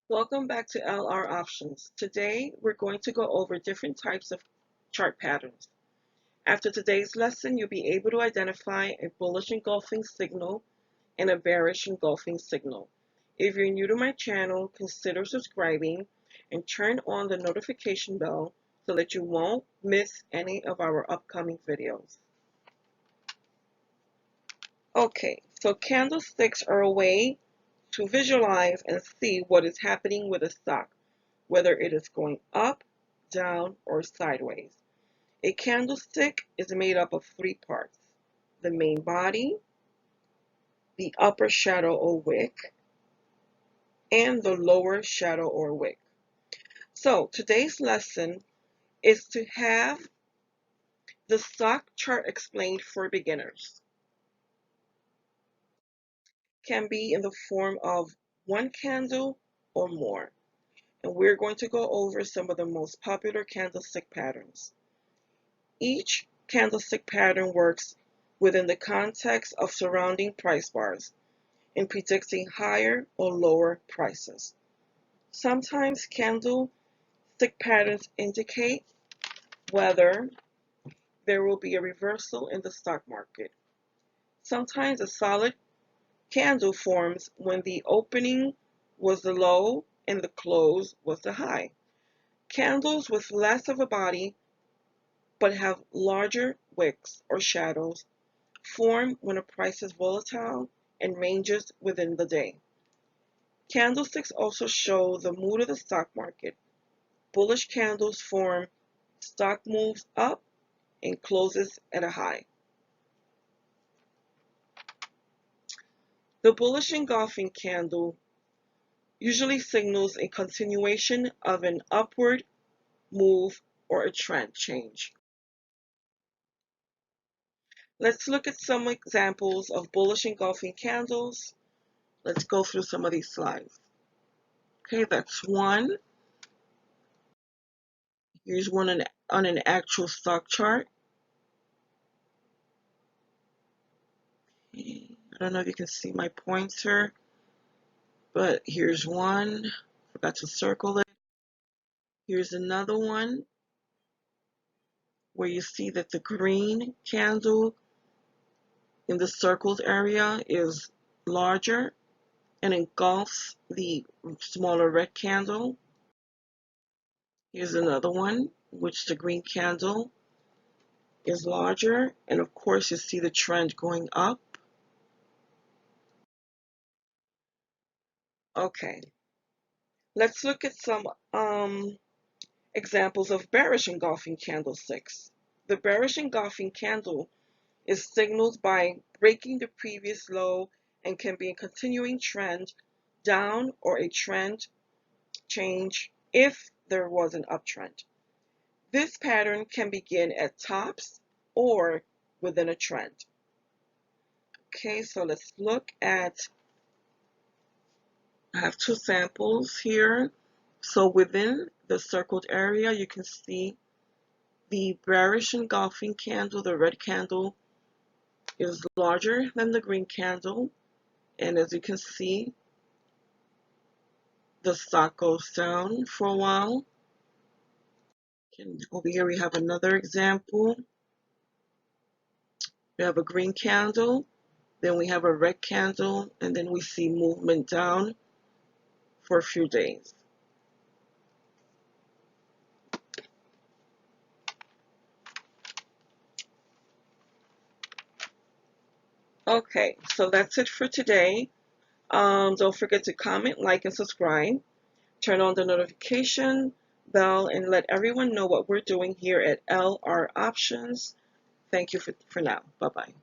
Welcome back to LR Options. Today, we're going to go over different types of chart patterns. After today's lesson, you'll be able to identify a bullish engulfing signal and a bearish engulfing signal. If you're new to my channel, consider subscribing and turn on the notification bell so that you won't miss any of our upcoming videos. Okay, so candlesticks are a way to visualize and see what is happening with a stock, whether it is going up, down, or sideways. A candlestick is made up of three parts: the main body, the upper shadow or wick, and the lower shadow or wick. So today's lesson is to have the stock chart explained for beginners. Can be in the form of one candle or more. And we're going to go over some of the most popular candlestick patterns. Each candlestick pattern works within the context of surrounding price bars in predicting higher or lower prices. Sometimes candlestick patterns indicate whether there will be a reversal in the stock market. Sometimes a solid candle forms when the opening was the low and the close was the high. Candles with less of a body but have larger wicks or shadows form when a price is volatile and ranges within the day. Candlesticks also show the mood of the stock market. Bullish candles form stock moves up and closes at a high. The bullish engulfing candle usually signals a continuation of an upward move or a trend change. Let's look at some examples of bullish engulfing candles. Let's go through some of these slides. Okay, that's one. Here's one on an actual stock chart. I don't know if you can see my pointer, but here's one. Forgot to circle it. Here's another one where you see that the green candle in the circled area is larger and engulfs the smaller red candle. Here's another one, which the green candle is larger, and of course you see the trend going up. Okay, let's look at some examples of bearish engulfing candlesticks. The bearish engulfing candle is signaled by breaking the previous low and can be a continuing trend down or a trend change if there was an uptrend. This pattern can begin at tops or within a trend. Okay, so let's look at, I have two samples here. So within the circled area, you can see the bearish engulfing candle, the red candle, is larger than the green candle. And as you can see, the stock goes down for a while. And over here we have another example. We have a green candle, then we have a red candle, and then we see movement down for a few days. Okay, so that's it for today. Don't forget to comment, like, and subscribe. Turn on the notification bell and let everyone know what we're doing here at LR Options. Thank you for now. Bye-bye.